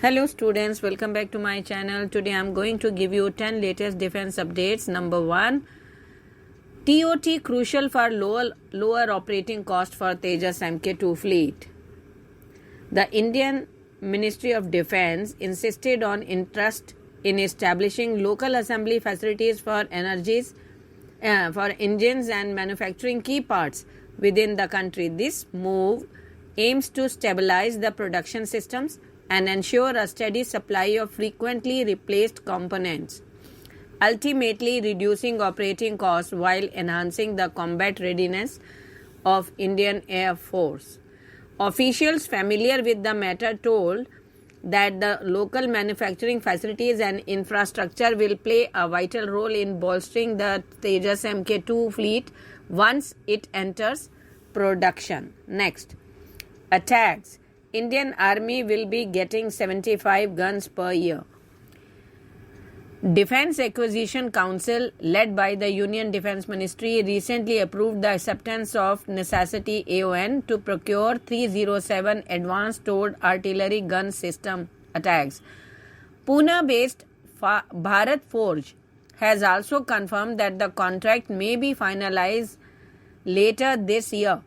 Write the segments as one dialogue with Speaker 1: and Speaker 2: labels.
Speaker 1: Hello students, welcome back to my channel. Today I am going to give you 10 latest defense updates. Number 1, TOT crucial for lower operating cost for Tejas MkII fleet. The Indian Ministry of Defense insisted on interest in establishing local assembly facilities for engines and manufacturing key parts within the country. This move aims to stabilize the production systems and ensure a steady supply of frequently replaced components, ultimately reducing operating costs while enhancing the combat readiness of Indian Air Force. Officials familiar with the matter told that the local manufacturing facilities and infrastructure will play a vital role in bolstering the Tejas MkII fleet once it enters production. Next, ATAGS. Indian Army will be getting 75 guns per year. Defense Acquisition Council, led by the Union Defense Ministry, recently approved the acceptance of necessity AON to procure 307 Advanced Towed Artillery Gun System ATAGS. Pune-based Bharat Forge has also confirmed that the contract may be finalized later this year,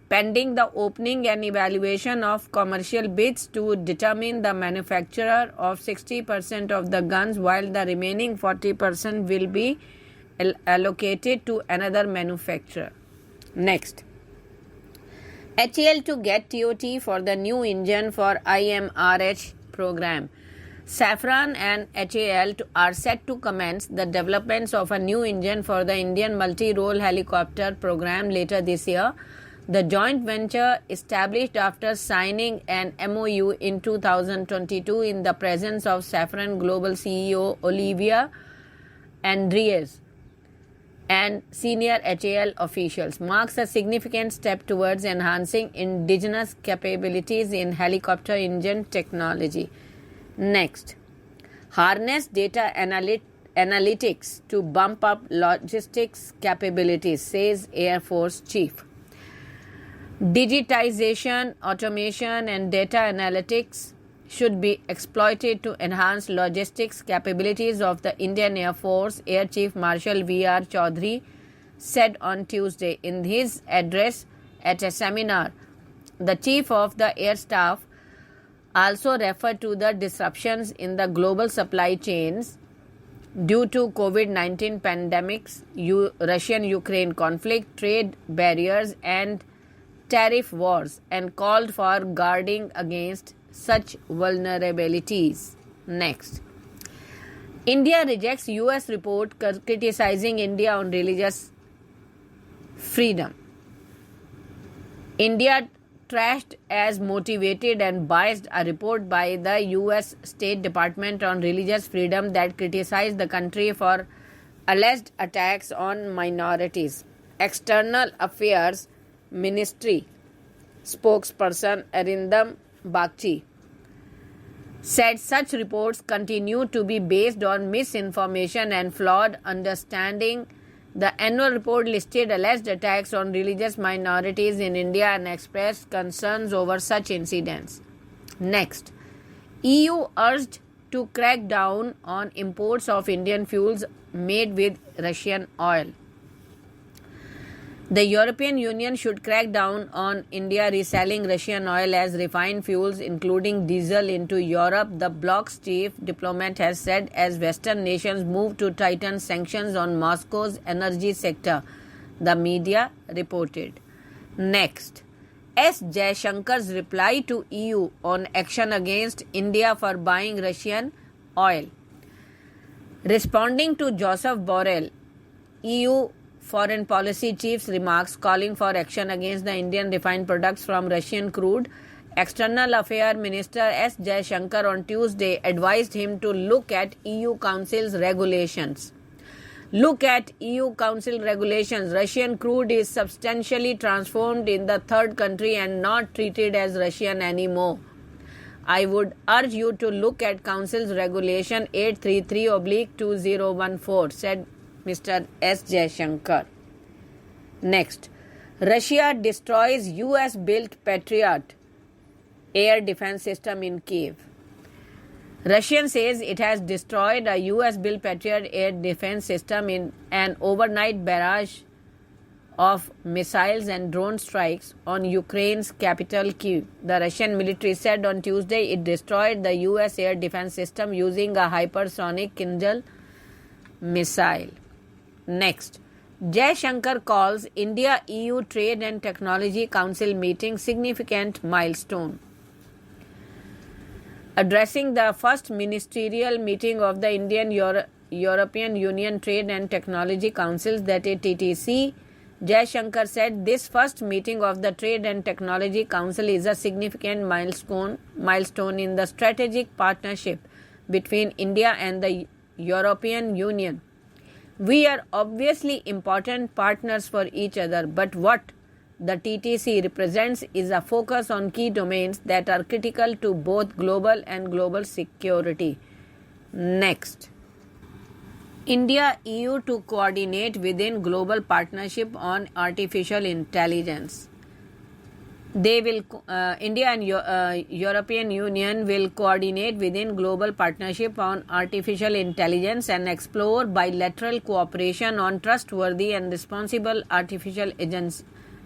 Speaker 1: pending the opening and evaluation of commercial bids to determine the manufacturer of 60% of the guns, while the remaining 40% will be allocated to another manufacturer. Next, HAL to get TOT for the new engine for IMRH Program. Safran and HAL are set to commence the developments of a new engine for the Indian multi-role helicopter program later this year. The joint venture, established after signing an MOU in 2022 in the presence of Safran Global CEO Olivia Andreas and senior HAL officials, marks a significant step towards enhancing indigenous capabilities in helicopter engine technology. Next, harness data analytics to bump up logistics capabilities, says Air Force Chief. Digitization, automation, and data analytics should be exploited to enhance logistics capabilities of the Indian Air Force, Air Chief Marshal V.R. Chaudhary said on Tuesday. In his address at a seminar, the Chief of the Air Staff also referred to the disruptions in the global supply chains due to COVID-19 pandemics, Russian-Ukraine conflict, trade barriers, and tariff wars, and called for guarding against such vulnerabilities. Next, India rejects US report criticizing India on religious freedom. India trashed as motivated and biased a report by the US State Department on religious freedom that criticized the country for alleged attacks on minorities. External Affairs Ministry spokesperson Arindam Bagchi said such reports continue to be based on misinformation and flawed understanding. The annual report listed alleged attacks on religious minorities in India and expressed concerns over such incidents. Next, EU urged to crack down on imports of Indian fuels made with Russian oil. The European Union should crack down on India reselling Russian oil as refined fuels, including diesel, into Europe, the bloc's chief diplomat has said, as Western nations move to tighten sanctions on Moscow's energy sector, the media reported. Next, S.Jaishankar's reply to EU on action against India for buying Russian oil. Responding to Joseph Borrell, EU Foreign Policy Chief's remarks calling for action against the Indian refined products from Russian crude, External Affairs Minister S. Jaishankar on Tuesday advised him to look at EU Council's regulations. Look at EU Council regulations. Russian crude is substantially transformed in the third country and not treated as Russian anymore. I would urge you to look at Council's Regulation 833/2014, said Mr. S. Jaishankar. Next, Russia destroys US-built Patriot air defense system in Kiev. Russia says it has destroyed a US-built Patriot air defense system in an overnight barrage of missiles and drone strikes on Ukraine's capital Kyiv. The Russian military said on Tuesday it destroyed the US air defense system using a hypersonic Kinjal missile. Next, Jaishankar calls India-EU Trade and Technology Council meeting significant milestone. Addressing the first ministerial meeting of the Indian-European Union Trade and Technology Councils, that is TTC, Jaishankar said this first meeting of the Trade and Technology Council is a significant milestone in the strategic partnership between India and the European Union. We are obviously important partners for each other, but what the TTC represents is a focus on key domains that are critical to both global and global security. Next, India-EU to coordinate within global partnership on artificial intelligence. India and European Union will coordinate within global partnership on artificial intelligence and explore bilateral cooperation on trustworthy and responsible artificial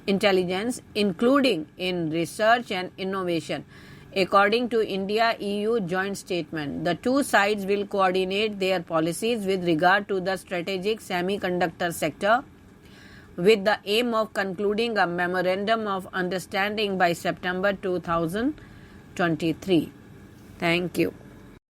Speaker 1: intelligence, including in research and innovation. According to India-EU joint statement, the two sides will coordinate their policies with regard to the strategic semiconductor sector, with the aim of concluding a memorandum of understanding by September 2023. Thank you.